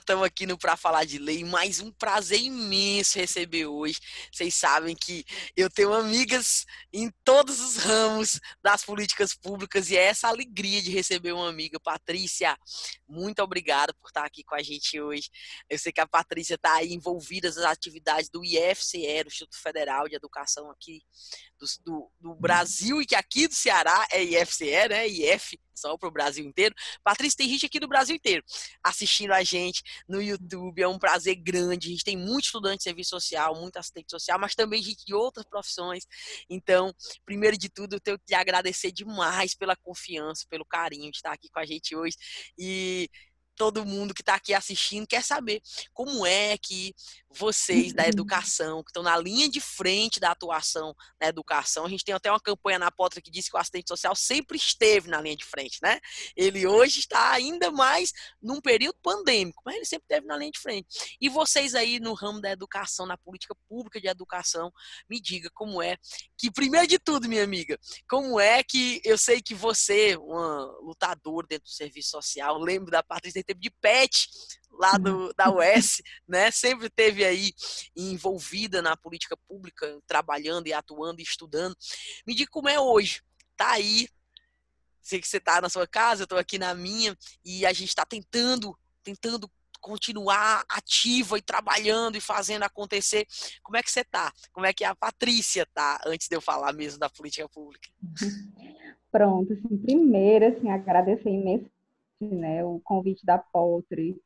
estamos aqui no Pra Falar de Lei, mais um prazer imenso receber hoje. Vocês sabem que eu tenho amigas em todos os ramos das políticas públicas e é essa alegria de receber uma amiga. Patrícia, muito obrigado por estar aqui com a gente hoje. Eu sei que a Patrícia está aí envolvida nas atividades do IFCE, do Instituto Federal de Educação aqui do Brasil, e que aqui do Ceará é IFCE, né? IF, só para o Brasil inteiro. Patrícia, tem gente aqui do Brasil inteiro assistindo a gente no YouTube, é um prazer grande. A gente tem muito estudante de serviço social, muito assistente social, mas também gente de outras profissões. Então, primeiro de tudo, eu tenho que te agradecer demais pela confiança, pelo carinho de estar aqui com a gente hoje. E todo mundo que está aqui assistindo quer saber como é que vocês da educação, que estão na linha de frente da atuação na educação, a gente tem até uma campanha na Potra que diz que o assistente social sempre esteve na linha de frente, né? Ele hoje está ainda mais num período pandêmico, mas ele sempre esteve na linha de frente. E vocês aí no ramo da educação, na política pública de educação, me diga como é que, primeiro de tudo, minha amiga, como é que eu sei que você, uma lutadora dentro do serviço social, lembro da Patrícia, tempo de PET lá da UES, né? Sempre teve aí envolvida na política pública, trabalhando e atuando e estudando. Me diga como é hoje. Tá aí, sei que você tá na sua casa, eu tô aqui na minha, e a gente tá tentando continuar ativa e trabalhando e fazendo acontecer. Como é que você tá? Como é que a Patrícia tá, antes de eu falar mesmo da política pública? Pronto, assim, primeiro, assim, agradecer imensamente, né, o convite da Poltri,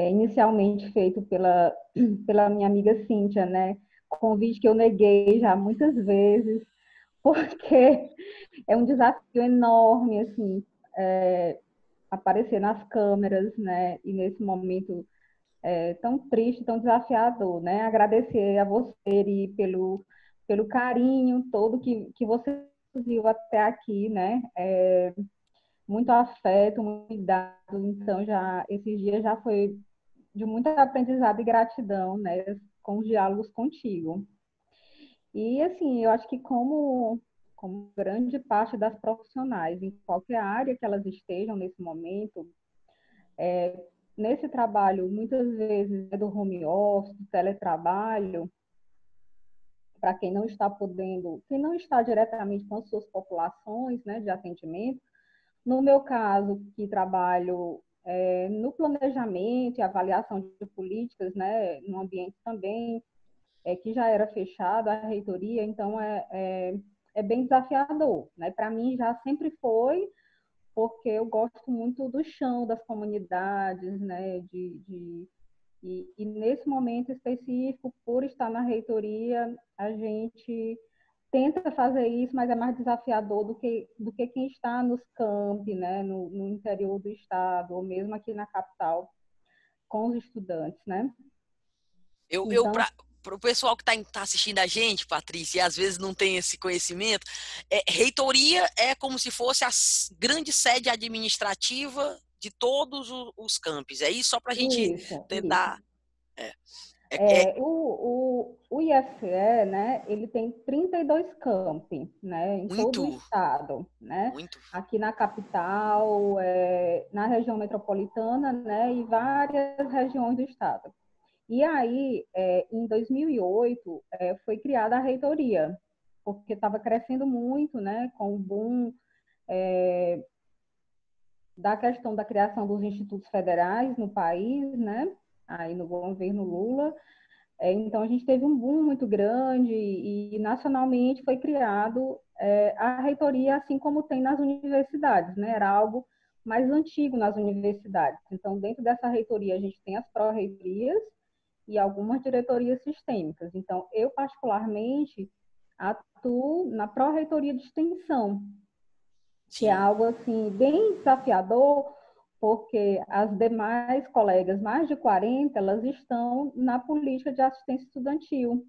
inicialmente feito pela minha amiga Cíntia, né, convite que eu neguei já muitas vezes, porque é um desafio enorme, assim, aparecer nas câmeras, né, e nesse momento tão triste, tão desafiador, né, agradecer a você e pelo carinho todo que você viu até aqui, né, muito afeto, muito cuidado. Então, já esses dias já foi de muito aprendizado e gratidão, né, com os diálogos contigo. E, assim, eu acho que como grande parte das profissionais, em qualquer área que elas estejam nesse momento, nesse trabalho, muitas vezes, do home office, do teletrabalho, para quem não está podendo, quem não está diretamente com as suas populações, né, de atendimento. No meu caso, que trabalho no planejamento e avaliação de políticas, né, no ambiente também que já era fechado, a reitoria, então é bem desafiador, né? Para mim já sempre foi, porque eu gosto muito do chão das comunidades, né? E nesse momento específico, por estar na reitoria, a gente tenta fazer isso, mas é mais desafiador do que quem está nos campi, né, no interior do estado, ou mesmo aqui na capital, com os estudantes, né? Eu Então, para o pessoal que tá assistindo a gente, Patrícia, e às vezes não tem esse conhecimento, reitoria é como se fosse a grande sede administrativa de todos os campos. É isso, só para a gente isso. tentar. É, é, é O IFCE, né, ele tem 32 campi, né, em todo o muito, estado, né, muito. aqui na capital, na região metropolitana, né, e várias regiões do estado. E aí, em 2008, foi criada a reitoria, porque estava crescendo muito, né, com o boom da questão da criação dos institutos federais no país, né, aí no governo Lula. Então, a gente teve um boom muito grande e nacionalmente foi criado a reitoria, assim como tem nas universidades, né? Era algo mais antigo nas universidades. Então, dentro dessa reitoria, a gente tem as pró-reitorias e algumas diretorias sistêmicas. Então, eu, particularmente, atuo na pró-reitoria de extensão, que é Sim. algo, assim, bem desafiador, porque as demais colegas, mais de 40, elas estão na política de assistência estudantil,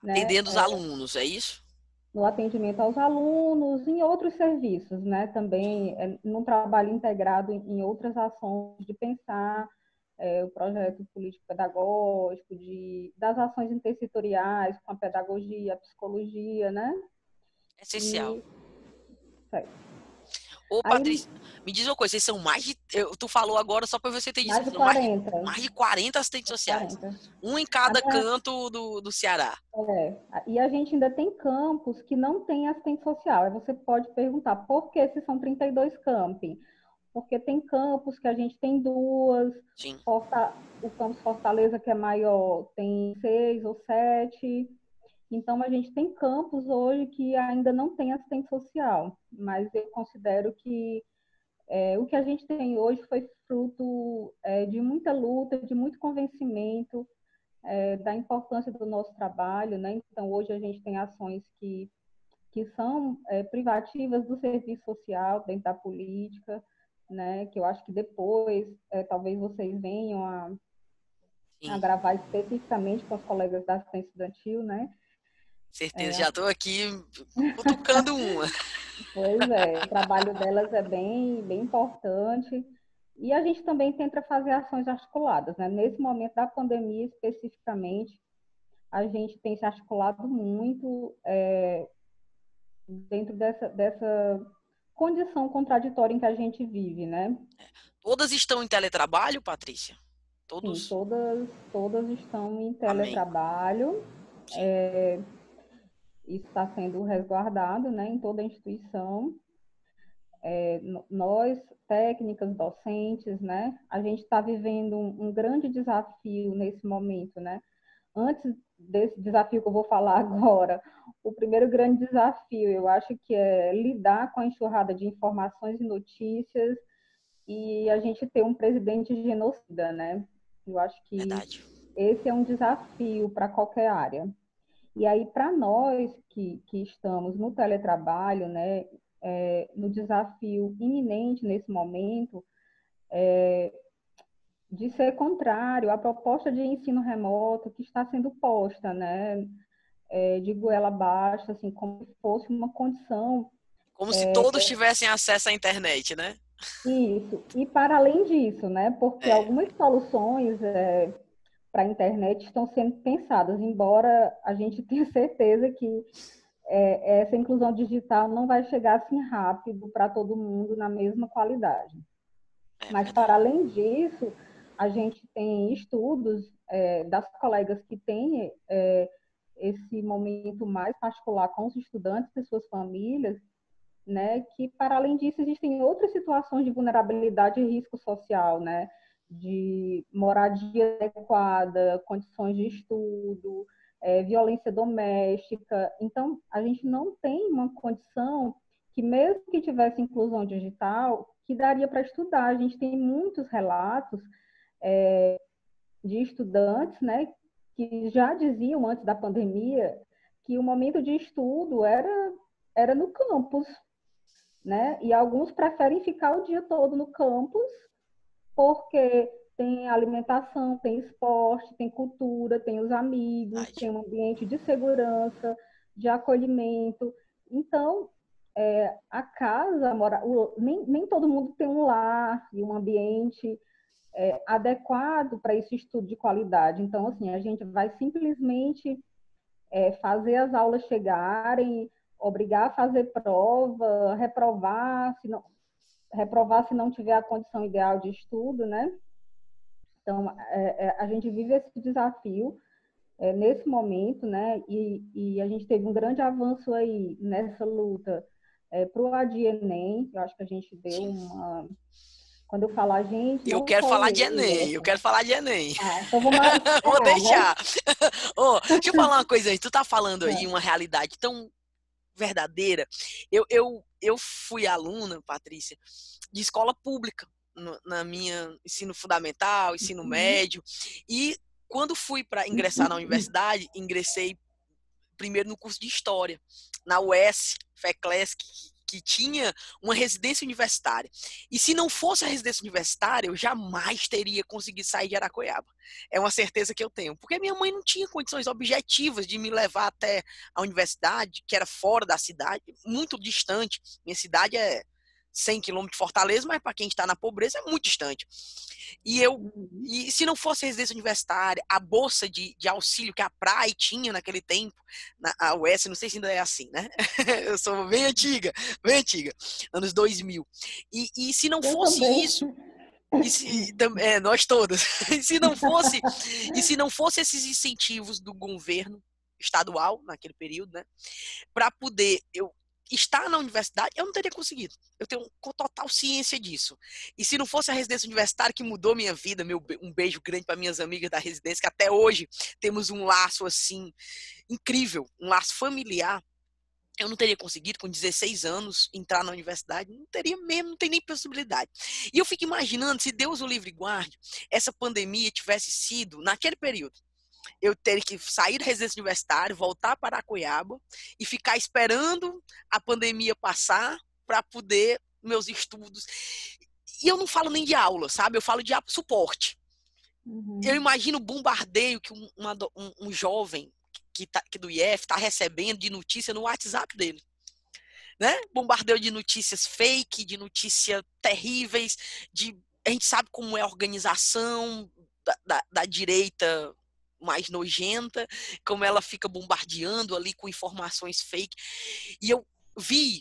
né? Atendendo os alunos, é isso? No atendimento aos alunos, em outros serviços, né? Também num trabalho integrado em outras ações de pensar o projeto político-pedagógico, das ações intersetoriais com a pedagogia, a psicologia, né? Essencial. E, Ô, aí, Patrícia, Me diz uma coisa, vocês são mais de... Tu falou agora, só para você ter Mais dito, de são 40. mais de 40 assistentes sociais. 40. Um em cada canto do Ceará. E a gente ainda tem campos que não tem assistente social. Aí você pode perguntar, por que se são 32 campi? Porque tem campos que a gente tem duas, Sim. o campus Fortaleza, que é maior, tem 6 ou 7. Então, a gente tem campos hoje que ainda não tem assistente social, mas eu considero que o que a gente tem hoje foi fruto de muita luta, de muito convencimento da importância do nosso trabalho, né? Então, hoje a gente tem ações que são privativas do serviço social dentro da política, né? Que eu acho que depois, talvez vocês venham a gravar especificamente com os colegas da assistência estudantil, né? Certeza, já estou aqui cutucando uma. Pois é, o trabalho delas é bem, bem importante. E a gente também tenta fazer ações articuladas, né? Nesse momento da pandemia, especificamente, a gente tem se articulado muito dentro dessa condição contraditória em que a gente vive, né? Todas estão em teletrabalho, Patrícia? Sim, Todos? todas estão em Amém. teletrabalho. Sim. Isso está sendo resguardado, né, em toda a instituição. Nós, técnicas, docentes, né, a gente está vivendo um grande desafio nesse momento, né? Antes desse desafio que eu vou falar agora, o primeiro grande desafio, eu acho que é lidar com a enxurrada de informações e notícias e a gente ter um presidente genocida, né? Eu acho que Verdade. esse é um desafio para qualquer área. E aí, para nós que estamos no teletrabalho, né, no desafio iminente nesse momento, de ser contrário à proposta de ensino remoto que está sendo posta, né, de goela abaixo, assim, como se fosse uma condição. Como se todos tivessem acesso à internet, né? Isso. E para além disso, né, porque É, algumas soluções para a internet estão sendo pensadas, embora a gente tenha certeza que essa inclusão digital não vai chegar assim rápido para todo mundo na mesma qualidade. Mas, para verdade. além disso, a gente tem estudos das colegas que têm esse momento mais particular com os estudantes e suas famílias, né, que, para além disso, existem outras situações de vulnerabilidade e risco social, né, de moradia adequada, condições de estudo, violência doméstica. Então, a gente não tem uma condição que, mesmo que tivesse inclusão digital, que daria para estudar. A gente tem muitos relatos de estudantes, né, que já diziam antes da pandemia que o momento de estudo era no campus, né? E alguns preferem ficar o dia todo no campus porque tem alimentação, tem esporte, tem cultura, tem os amigos, Verdade. tem um ambiente de segurança, de acolhimento. Então, a casa, nem todo mundo tem um lar e um ambiente adequado para esse estudo de qualidade. Então, assim, a gente vai simplesmente fazer as aulas chegarem, obrigar a fazer prova, reprovar se não tiver a condição ideal de estudo, né? Então, a gente vive esse desafio nesse momento, né? E a gente teve um grande avanço aí nessa luta para o ADIENEM. Eu acho que a gente deu Sim. uma... Quando eu falo a gente, Eu não quero sou falar de eu. Enem. Eu quero falar de Enem. Então vamos Vou esperar, né? deixar. Oh, deixa eu falar uma coisa aí. Tu tá falando aí uma realidade tão verdadeira. Eu fui aluna, Patrícia, de escola pública na minha ensino fundamental, ensino médio. E quando fui para ingressar na universidade, ingressei primeiro no curso de História, na UES, FECLES, que tinha uma residência universitária. E se não fosse a residência universitária, eu jamais teria conseguido sair de Aracoiaba. É uma certeza que eu tenho. Porque minha mãe não tinha condições objetivas de me levar até a universidade, que era fora da cidade, muito distante. Minha cidade é 100 quilômetros de Fortaleza, mas para quem está na pobreza é muito distante. E se não fosse a residência universitária, a bolsa de auxílio que a Praia tinha naquele tempo, a UES, não sei se ainda é assim, né? Eu sou bem antiga, anos 2000. E se não Eu fosse também. isso, nós todas, e se não fosse esses incentivos do governo estadual naquele período, né, para poder eu estar na universidade, eu não teria conseguido. Eu tenho total ciência disso. E se não fosse a residência universitária que mudou minha vida, um beijo grande para minhas amigas da residência, que até hoje temos um laço assim incrível, um laço familiar. Eu não teria conseguido, com 16 anos, entrar na universidade. Não teria mesmo, não tem nem possibilidade. E eu fico imaginando, se Deus o livre guarde, essa pandemia tivesse sido naquele período. Eu teria que sair da residência universitária, voltar para Araçoiaba e ficar esperando a pandemia passar para poder meus estudos. E eu não falo nem de aula, sabe? Eu falo de suporte. Eu Uhum. imagino o bombardeio que um jovem que do IF está recebendo de notícia no WhatsApp dele. Né? Bombardeio de notícias fake, de notícias terríveis, a gente sabe como é a organização da direita mais nojenta, como ela fica bombardeando ali com informações fake. E eu vi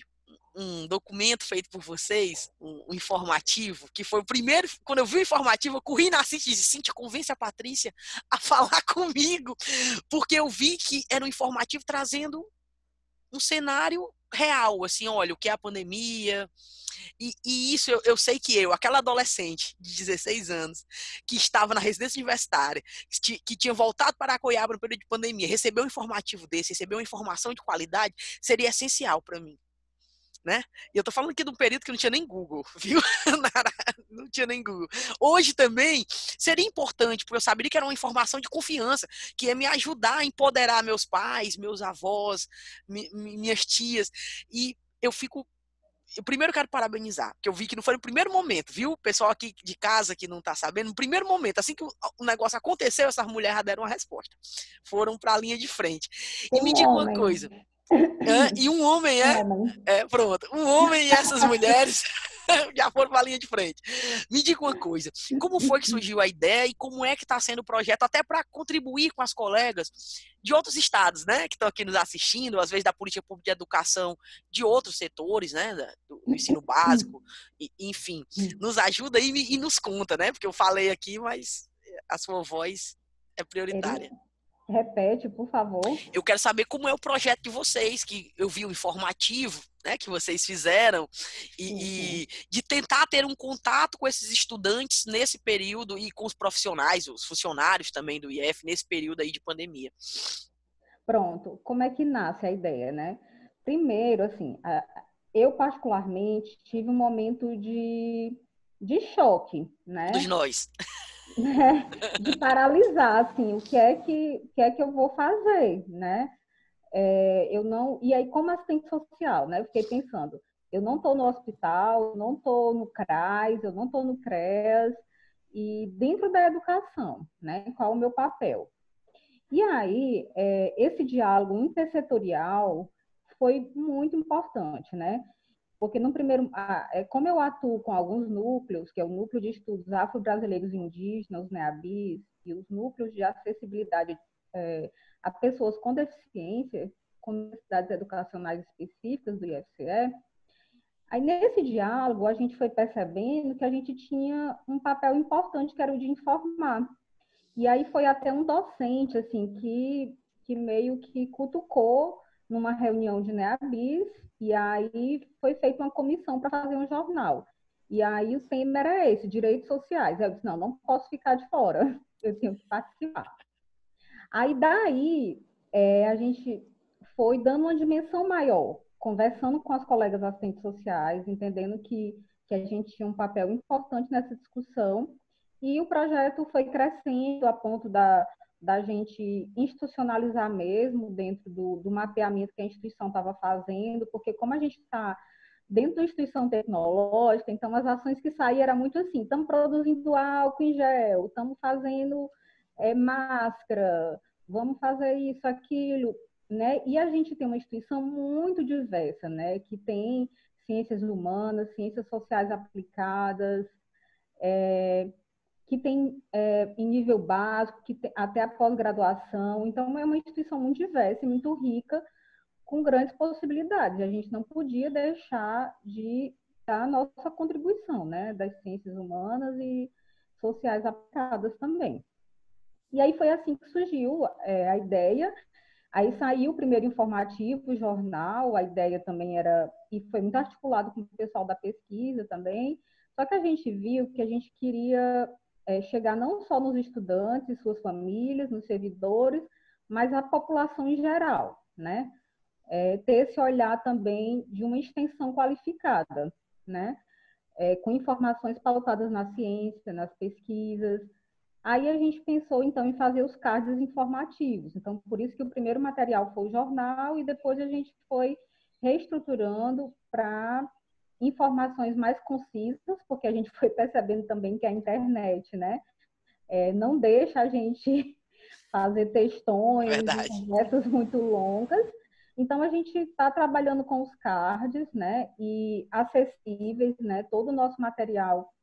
um documento feito por vocês, um informativo, que foi o primeiro, quando eu vi o informativo, eu corri na Cíntia e disse, Cíntia, convence a Patrícia a falar comigo, porque eu vi que era um informativo trazendo um cenário real, assim, olha, o que é a pandemia, e isso eu sei que aquela adolescente de 16 anos, que estava na residência universitária, que tinha voltado para Araçoiaba no período de pandemia, recebeu um informativo desse, recebeu uma informação de qualidade, seria essencial para mim. Né? E eu tô falando aqui de um período que não tinha nem Google, viu? Não tinha nem Google. Hoje também seria importante, porque eu saberia que era uma informação de confiança, que ia me ajudar a empoderar meus pais, meus avós, minhas tias. E eu primeiro quero parabenizar, porque eu vi que não foi no primeiro momento, viu? O pessoal aqui de casa que não tá sabendo, no primeiro momento, assim que o negócio aconteceu, essas mulheres já deram uma resposta. Foram para a linha de frente. E me Um diga uma homem. coisa, e um homem Um homem. pronto, um homem e essas mulheres já foram para a linha de frente. Me diga uma coisa, como foi que surgiu a ideia e como é que está sendo o projeto, até para contribuir com as colegas de outros estados, né, que estão aqui nos assistindo, às vezes da política pública de educação de outros setores, né, do ensino básico, enfim, nos ajuda e nos conta, né, porque eu falei aqui, mas a sua voz é prioritária. Repete, por favor. Eu quero saber como é o projeto de vocês, que eu vi o informativo, né, que vocês fizeram, Uhum. e de tentar ter um contato com esses estudantes nesse período e com os profissionais, os funcionários também do IF, nesse período aí de pandemia. Pronto. Como é que nasce a ideia, né? Primeiro, assim, eu particularmente tive um momento de choque, Todos né? nós. De paralisar, assim, o que é que eu vou fazer, né? Eu não, e aí como assistente social, né? Eu fiquei pensando, eu não estou no hospital, eu não estou no CRAS, eu não estou no CREAS, e dentro da educação, né? Qual o meu papel? E aí, esse diálogo intersetorial foi muito importante, né? Porque no primeiro, como eu atuo com alguns núcleos, que é o Núcleo de Estudos Afro-Brasileiros e Indígenas, os NEABIs, e os núcleos de acessibilidade a pessoas com deficiência, com necessidades educacionais específicas do IFCE, aí nesse diálogo a gente foi percebendo que a gente tinha um papel importante, que era o de informar. E aí foi até um docente, assim, que meio que cutucou numa reunião de NEABIS, e aí foi feita uma comissão para fazer um jornal. E aí o tema era esse, direitos sociais. Eu disse, não, não posso ficar de fora, eu tenho que participar. Aí daí a gente foi dando uma dimensão maior, conversando com as colegas assistentes sociais, entendendo que a gente tinha um papel importante nessa discussão, e o projeto foi crescendo a ponto da gente institucionalizar mesmo dentro do mapeamento que a instituição estava fazendo, porque como a gente está dentro da instituição tecnológica, então as ações que saíam era muito assim, estamos produzindo álcool em gel, estamos fazendo máscara, vamos fazer isso, aquilo, né? E a gente tem uma instituição muito diversa, né? Que tem ciências humanas, ciências sociais aplicadas, que tem em nível básico, que tem até a pós-graduação. Então, é uma instituição muito diversa e muito rica, com grandes possibilidades. A gente não podia deixar de dar a nossa contribuição, né, das ciências humanas e sociais aplicadas também. E aí foi assim que surgiu a ideia. Aí saiu o primeiro informativo, o jornal, a ideia também era, e foi muito articulado com o pessoal da pesquisa também, só que a gente viu que a gente queria chegar não só nos estudantes, suas famílias, nos servidores, mas a população em geral, né? Ter esse olhar também de uma extensão qualificada, né? Com informações pautadas na ciência, nas pesquisas. Aí a gente pensou, então, em fazer os cards informativos. Então, por isso que o primeiro material foi o jornal e depois a gente foi reestruturando para informações mais concisas, porque a gente foi percebendo também que a internet, né, não deixa a gente fazer textões e Verdade. conversas muito longas. Então, a gente está trabalhando com os cards, né, e acessíveis, né, todo o nosso material,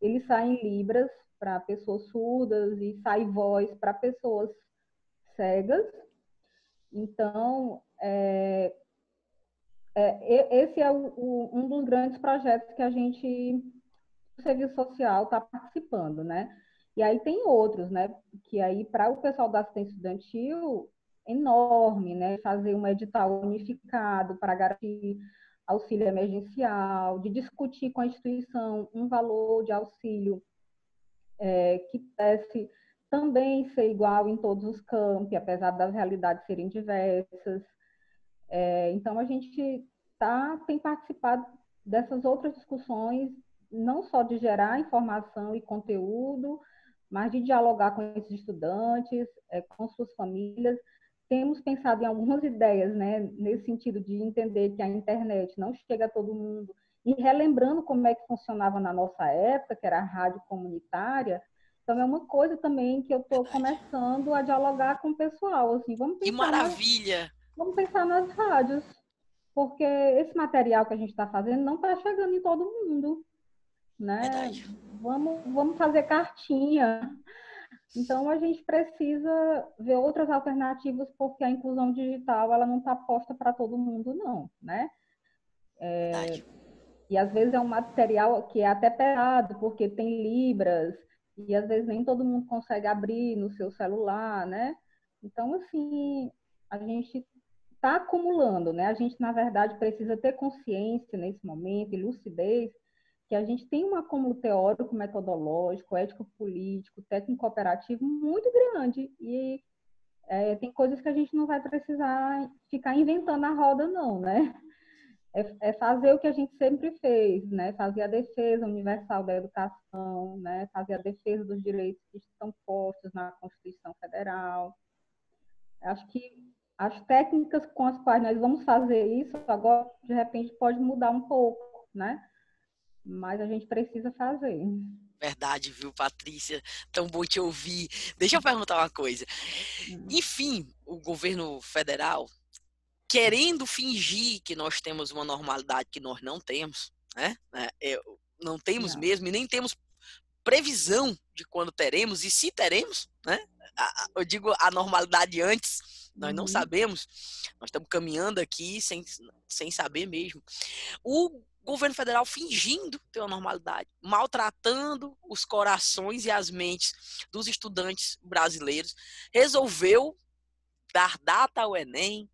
ele sai em libras para pessoas surdas e sai voz para pessoas cegas. Então, esse é um dos grandes projetos que a gente, o Serviço Social, está participando, né? E aí tem outros, né? Que aí, para o pessoal da assistência estudantil, enorme, né? Fazer um edital unificado para garantir auxílio emergencial, de discutir com a instituição um valor de auxílio que pudesse também ser igual em todos os campi, apesar das realidades serem diversas. Então, a gente tem participado dessas outras discussões, não só de gerar informação e conteúdo, mas de dialogar com esses estudantes, com suas famílias. Temos pensado em algumas ideias, né, nesse sentido de entender que a internet não chega a todo mundo, e relembrando como é que funcionava na nossa época, que era a rádio comunitária. Então, é uma coisa também que eu estou Verdade. começando a dialogar com o pessoal, assim, Que maravilha! vamos pensar nas rádios, porque esse material que a gente está fazendo não está chegando em todo mundo, né? Verdade. Vamos fazer cartinha. Então, a gente precisa ver outras alternativas, porque a inclusão digital ela não está posta para todo mundo, não, né? Verdade. E às vezes é um material que é até pesado, porque tem libras, e às vezes nem todo mundo consegue abrir no seu celular, né? Então, assim, a gente está acumulando, né? A gente, na verdade, precisa ter consciência nesse momento e lucidez que a gente tem um acúmulo teórico, metodológico, ético-político, técnico-operativo muito grande e tem coisas que a gente não vai precisar ficar inventando a roda, não, né? Fazer o que a gente sempre fez, né? Fazer a defesa universal da educação, né? Fazer a defesa dos direitos que estão postos na Constituição Federal. Acho que as técnicas com as quais nós vamos fazer isso agora, de repente, pode mudar um pouco, né? Mas a gente precisa fazer. Verdade, viu, Patrícia? Tão bom te ouvir. Deixa eu perguntar uma coisa. Enfim, o governo federal, querendo fingir que nós temos uma normalidade que nós não temos, né? Não temos Não. mesmo e nem temos previsão de quando teremos e se teremos, né? Eu digo a normalidade antes, nós não Uhum. sabemos, nós estamos caminhando aqui sem saber mesmo. O governo federal fingindo ter uma normalidade, maltratando os corações e as mentes dos estudantes brasileiros, resolveu dar data ao Enem,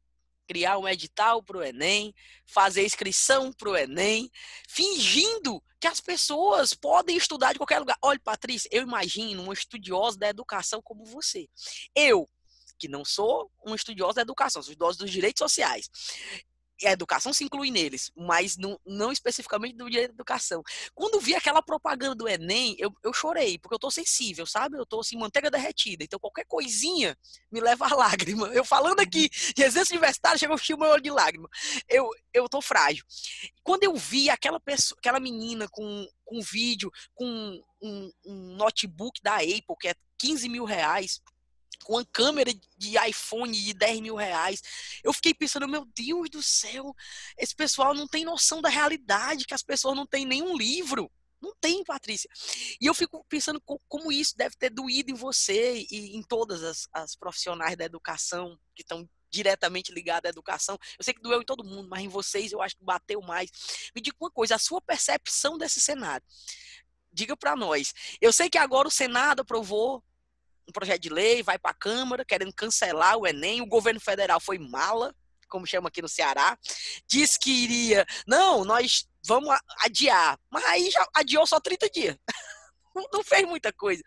criar um edital para o Enem, fazer inscrição para o Enem, fingindo que as pessoas podem estudar de qualquer lugar. Olha, Patrícia, eu imagino uma estudiosa da educação como você. Eu, que não sou uma estudiosa da educação, sou estudiosa dos direitos sociais. E a educação se inclui neles, mas não especificamente do direito à educação. Quando vi aquela propaganda do Enem, eu chorei, porque eu tô sensível, sabe? Eu tô assim, manteiga derretida. Então qualquer coisinha me leva a lágrima. Eu falando aqui de exercício universitário, chegou a encher o meu olho de lágrima. Eu tô frágil. Quando eu vi aquela pessoa, aquela menina com vídeo, com um notebook da Apple, que é R$ 15 mil, com uma câmera de iPhone de 10 mil reais. Eu fiquei pensando, meu Deus do céu, esse pessoal não tem noção da realidade, que as pessoas não têm nenhum livro. Não tem, Patrícia. E eu fico pensando como isso deve ter doído em você e em todas as profissionais da educação que estão diretamente ligadas à educação. Eu sei que doeu em todo mundo, mas em vocês eu acho que bateu mais. Me diga uma coisa, a sua percepção desse cenário. Diga para nós. Eu sei que agora o Senado aprovou um projeto de lei, vai para a Câmara, querendo cancelar o Enem. O governo federal foi mala, como chama aqui no Ceará. Disse que iria, não, nós vamos adiar. Mas aí já adiou só 30 dias. Não fez muita coisa.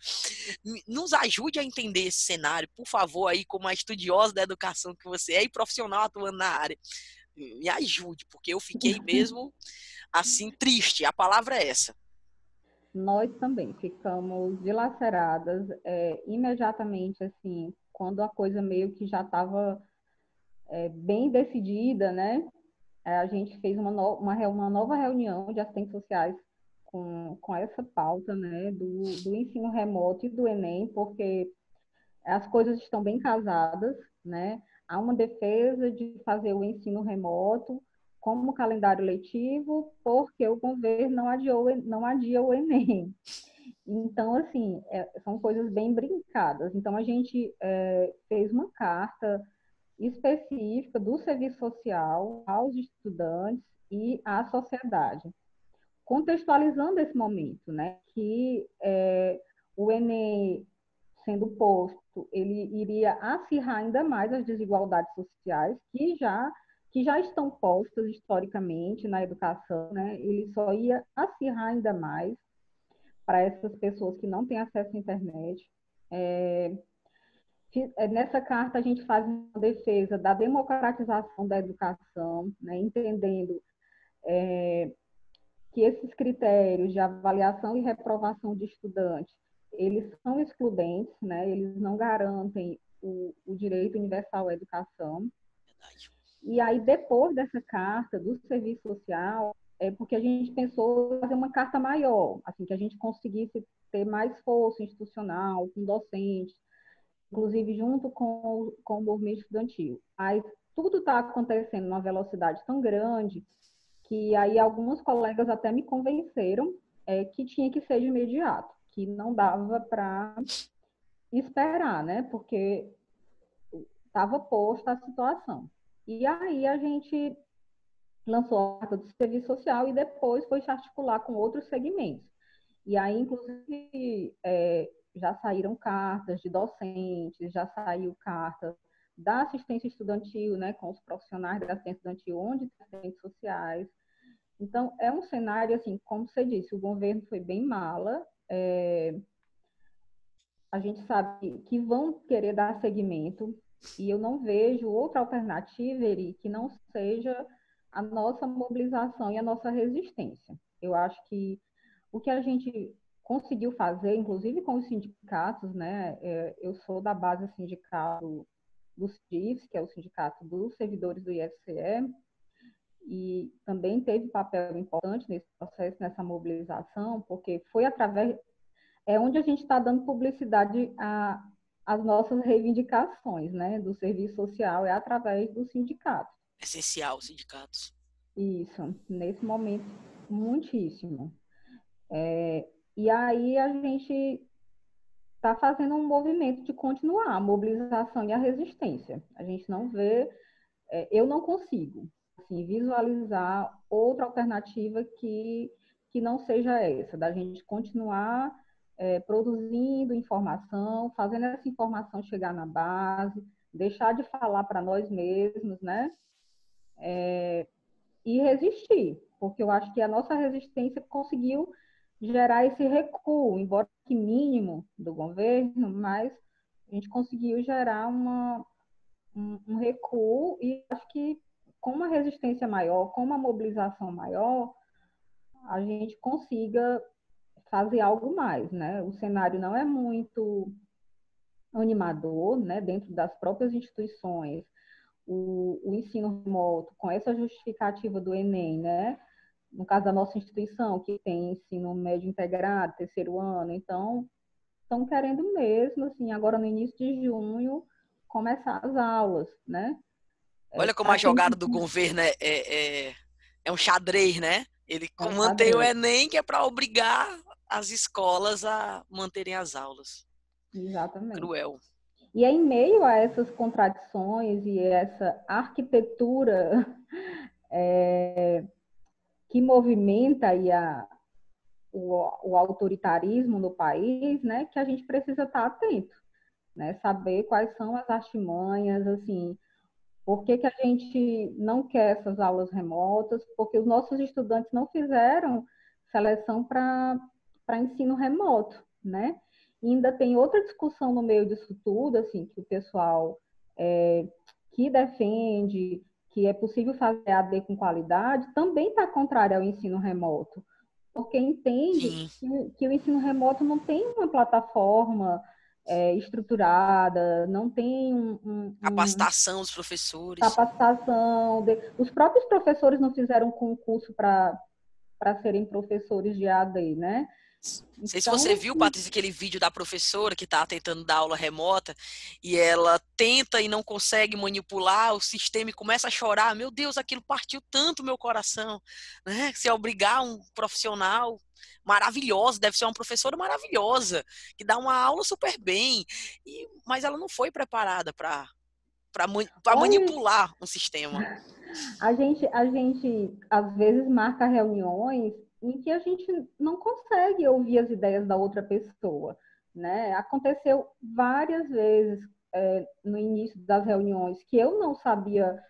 Nos ajude a entender esse cenário, por favor, aí, como a estudiosa da educação que você é e profissional atuando na área. Me ajude, porque eu fiquei mesmo, assim, triste. A palavra é essa. Nós também ficamos dilaceradas imediatamente, assim, quando a coisa meio que já estava bem decidida, né? A gente fez uma nova reunião de assistentes sociais com essa pauta, né, do ensino remoto e do Enem, porque as coisas estão bem casadas, né? Há uma defesa de fazer o ensino remoto como calendário letivo, porque o governo não adia o Enem. Então, assim, são coisas bem brincadas. Então, a gente fez uma carta específica do serviço social aos estudantes e à sociedade, contextualizando esse momento, né, que o Enem sendo posto, ele iria acirrar ainda mais as desigualdades sociais que já estão postas historicamente na educação, né? Ele só ia acirrar ainda mais para essas pessoas que não têm acesso à internet. Nessa carta, a gente faz uma defesa da democratização da educação, né? Entendendo que esses critérios de avaliação e reprovação de estudantes, eles são excludentes, né? Eles não garantem o direito universal à educação. E aí, depois dessa carta do serviço social, porque a gente pensou em fazer uma carta maior, assim, que a gente conseguisse ter mais força institucional, com docentes, inclusive junto com o movimento estudantil. Mas tudo está acontecendo numa velocidade tão grande que aí alguns colegas até me convenceram que tinha que ser de imediato, que não dava para esperar, né? Porque estava posta a situação. E aí a gente lançou a carta do serviço social e depois foi se articular com outros segmentos. E aí, inclusive, já saíram cartas de docentes, já saiu carta da assistência estudantil, né, com os profissionais da assistência estudantil, onde tem assistentes sociais. Então, é um cenário, assim, como você disse, o governo foi bem mala, a gente sabe que vão querer dar seguimento, e eu não vejo outra alternativa, Eri, que não seja a nossa mobilização e a nossa resistência. Eu acho que o que a gente conseguiu fazer, inclusive com os sindicatos, né? Eu sou da base sindical do SIDIFS, que é o Sindicato dos Servidores do IFCE, e também teve papel importante nesse processo, nessa mobilização, porque foi através, onde a gente está dando publicidade às nossas reivindicações, né, do serviço social, é através do sindicato. Essencial, sindicatos. Isso, nesse momento, muitíssimo. E aí a gente está fazendo um movimento de continuar a mobilização e a resistência. A gente não vê, eu não consigo assim, visualizar outra alternativa que não seja essa, da gente continuar produzindo informação, fazendo essa informação chegar na base, deixar de falar para nós mesmos, né? E resistir, porque eu acho que a nossa resistência conseguiu gerar esse recuo, embora que mínimo do governo, mas a gente conseguiu gerar um recuo e acho que com uma resistência maior, com uma mobilização maior, a gente consiga fazer algo mais, né? O cenário não é muito animador, né? Dentro das próprias instituições, o ensino remoto, com essa justificativa do Enem, né? No caso da nossa instituição, que tem ensino médio integrado, terceiro ano, então estão querendo mesmo, assim, agora no início de junho, começar as aulas, né? Olha como Para a quem jogada do governo é um xadrez, né? Ele é o mantém o xadrez, Enem, que é para obrigar as escolas a manterem as aulas. exatamente. Cruel. E é em meio a essas contradições e essa arquitetura que movimenta aí o autoritarismo no país, né, que a gente precisa estar atento, né, saber quais são as artimanhas, assim, por que a gente não quer essas aulas remotas, porque os nossos estudantes não fizeram seleção para ensino remoto, né? E ainda tem outra discussão no meio disso tudo, assim, que o pessoal que defende que é possível fazer AD com qualidade, também está contrário ao ensino remoto, porque entende Sim. que o ensino remoto não tem uma plataforma estruturada, não tem Capacitação dos professores. capacitação. Os próprios professores não fizeram concurso para serem professores de AD, né? Não sei se você Então, viu, Patrícia, aquele vídeo da professora que está tentando dar aula remota e ela tenta e não consegue manipular o sistema e começa a chorar. Meu Deus, aquilo partiu tanto meu coração, né? Se obrigar um profissional maravilhosa, deve ser uma professora maravilhosa, que dá uma aula super bem, mas ela não foi preparada para olha, manipular um sistema. a gente às vezes marca reuniões em que a gente não consegue ouvir as ideias da outra pessoa, né? Aconteceu várias vezes no início das reuniões que eu não sabia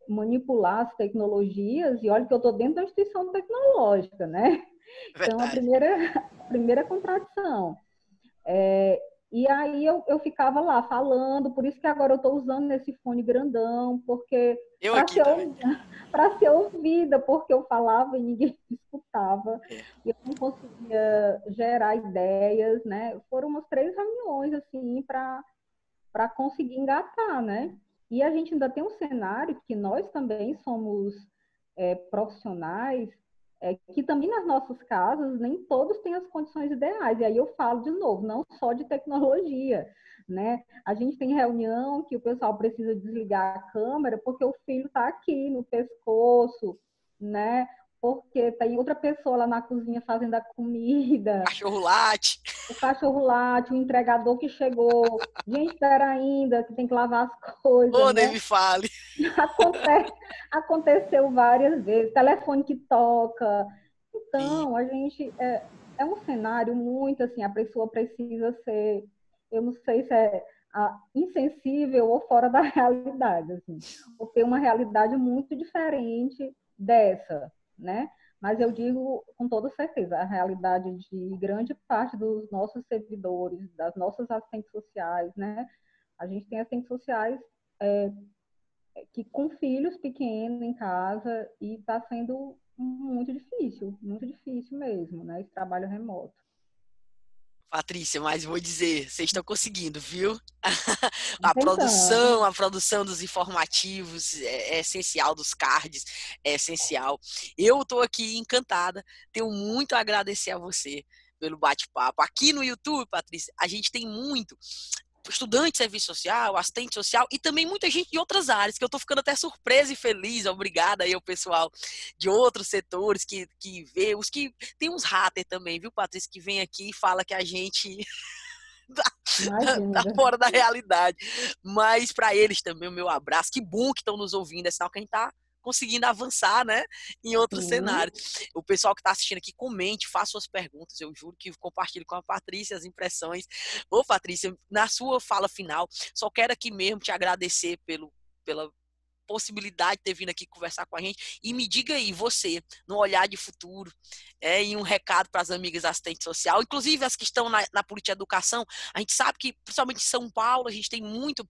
manipular as tecnologias, e olha que eu estou dentro da instituição tecnológica, né? É Então, verdade. a primeira contradição. E aí eu ficava lá falando, por isso que agora eu estou usando esse fone grandão, porque Eu para aqui ser, também. ser ouvida, porque eu falava e ninguém me escutava, É. e eu não conseguia gerar ideias, né? Foram umas 3 reuniões, assim, para conseguir engatar, né? E a gente ainda tem um cenário que nós também somos profissionais, que também nas nossas casas nem todos têm as condições ideais. E aí eu falo de novo, não só de tecnologia, né? A gente tem reunião que o pessoal precisa desligar a câmera porque o filho está aqui no pescoço, né? Porque tem outra pessoa lá na cozinha fazendo a comida, Cachorro late. o cachorro late, o entregador que chegou. Gente, espera ainda, que tem que lavar as coisas, Ô, nem né? me fale. Acontece, aconteceu várias vezes, telefone que toca. Sim. Então, a gente é um cenário muito assim, a pessoa precisa ser, eu não sei se é insensível ou fora da realidade, assim, ou ter uma realidade muito diferente dessa, né? Mas eu digo com toda certeza, a realidade de grande parte dos nossos servidores, das nossas assistentes sociais, né? A gente tem assistentes sociais que com filhos pequenos em casa e está sendo muito difícil mesmo, né? Esse trabalho remoto. Patrícia, mas vou dizer, vocês estão conseguindo, viu? Estamos tentando. A produção dos informativos é essencial, dos cards é essencial. Eu estou aqui encantada, tenho muito a agradecer a você pelo bate-papo. Aqui no YouTube, Patrícia, a gente tem muito estudante de serviço social, assistente social e também muita gente de outras áreas, que eu estou ficando até surpresa e feliz. Obrigada aí ao pessoal de outros setores que vê, os que tem uns hater também, viu, Patrícia, que vem aqui e fala que a gente tá Imagina. fora da realidade. Mas para eles também o meu abraço. Que bom que estão nos ouvindo, é sinal que a gente tá conseguindo avançar, né, em outros Sim, cenários. O pessoal que está assistindo aqui, comente, faça suas perguntas. Eu juro que compartilho com a Patrícia as impressões. Ô, Patrícia, na sua fala final, só quero aqui mesmo te agradecer pela possibilidade de ter vindo aqui conversar com a gente. E me diga aí, você, no olhar de futuro, e um recado para as amigas assistentes social, inclusive as que estão na política de educação. A gente sabe que, principalmente em São Paulo, a gente tem muito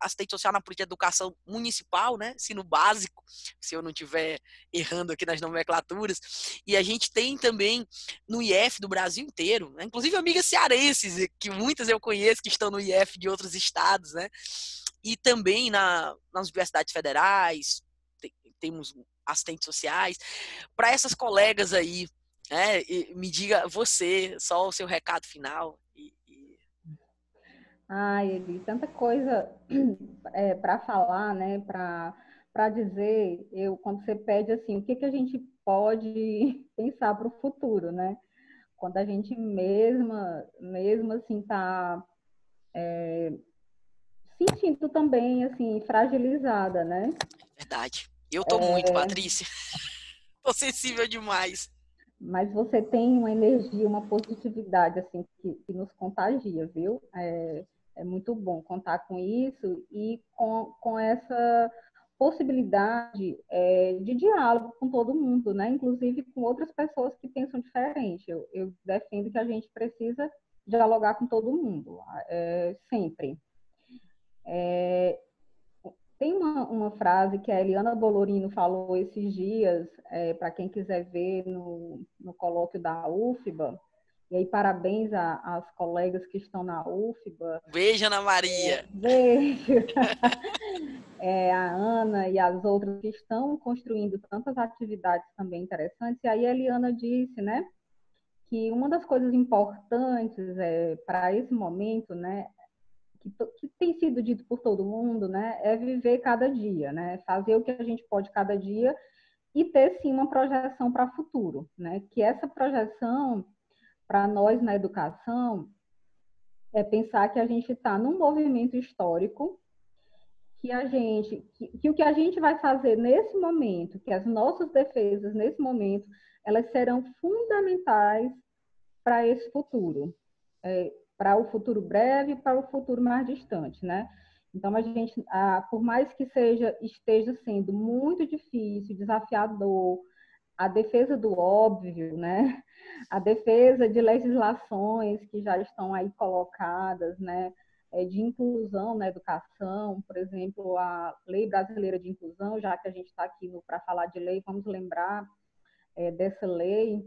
assistente social na política de educação municipal, né? Ensino básico, se eu não estiver errando aqui nas nomenclaturas. E a gente tem também no IF do Brasil inteiro, né? Inclusive amigas cearenses, que muitas eu conheço que estão no IF de outros estados, né? E também nas universidades federais, temos assistentes sociais. Para essas colegas aí E me diga você, só o seu recado final. Ai, Eli, tanta coisa para falar, né? Para dizer, quando você pede assim, o que que a gente pode pensar para o futuro, né? Quando a gente mesmo assim está sentindo também assim fragilizada, né? Verdade. Eu tô muito, Patrícia. Tô sensível demais. Mas você tem uma energia, uma positividade assim que nos contagia, viu? É muito bom contar com isso e com essa possibilidade de diálogo com todo mundo, né? Inclusive com outras pessoas que pensam diferente. Eu defendo que a gente precisa dialogar com todo mundo, sempre. Tem uma frase que a Eliana Bolorino falou esses dias, para quem quiser ver no colóquio da UFBA, e aí parabéns às colegas que estão na UFBA, Beijo, Ana Maria. beijo, a Ana e as outras que estão construindo tantas atividades também interessantes, e aí a Eliana disse, né, que uma das coisas importantes para esse momento, né, que tem sido dito por todo mundo, né, é viver cada dia, né, fazer o que a gente pode cada dia e ter sim uma projeção para o futuro, né, que essa projeção para nós na educação é pensar que a gente está num movimento histórico que o que a gente vai fazer nesse momento, que as nossas defesas nesse momento, elas serão fundamentais para esse futuro, para o futuro breve e para o futuro mais distante, né? Então, por mais que esteja sendo muito difícil, desafiador, a defesa do óbvio, né? A defesa de legislações que já estão aí colocadas, né? De inclusão na educação, por exemplo, a Lei Brasileira de Inclusão, já que a gente está aqui para falar de lei, vamos lembrar dessa lei.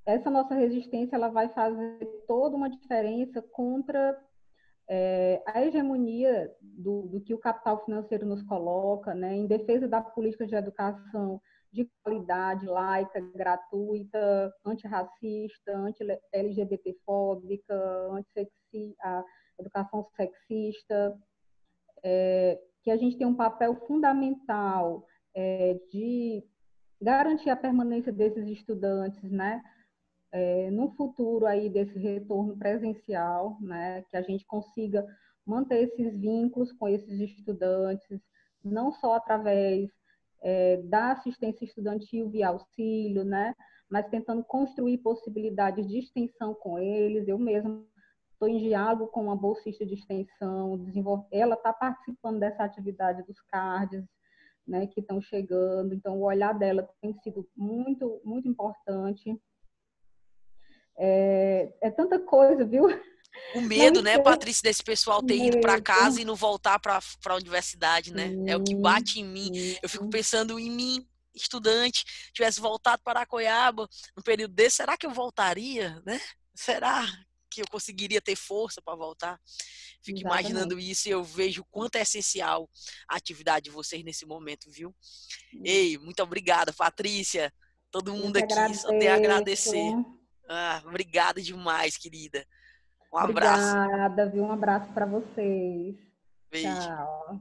Essa nossa resistência ela vai fazer toda uma diferença contra a hegemonia do que o capital financeiro nos coloca, né, em defesa da política de educação de qualidade, laica, gratuita, antirracista, anti-LGBTfóbica, a educação sexista, que a gente tem um papel fundamental de garantir a permanência desses estudantes, né, no futuro aí desse retorno presencial, né, que a gente consiga manter esses vínculos com esses estudantes, não só através da assistência estudantil via auxílio, né, mas tentando construir possibilidades de extensão com eles. Eu mesma estou em diálogo com uma bolsista de extensão, ela está participando dessa atividade dos CARDs, né, que estão chegando, então o olhar dela tem sido muito, muito importante. É tanta coisa, viu? O Não medo, né, esqueça Patrícia, desse pessoal ter ido para casa e mesmo. não voltar para a universidade, né? É o que Sim, bate em mim. Eu fico sim, pensando em mim, estudante, tivesse voltado para Aracoiaba no período desse, será que eu voltaria, né? Será que eu conseguiria ter força para voltar? Fico imaginando exatamente. isso e eu vejo o quanto é essencial a atividade de vocês nesse momento, viu? Ei, muito obrigada, Patrícia. Todo Eu mundo que aqui só tem a agradecer. agradeço. Obrigada demais, querida. Um abraço. Obrigada, viu? Um abraço para vocês. Beijo. Tchau.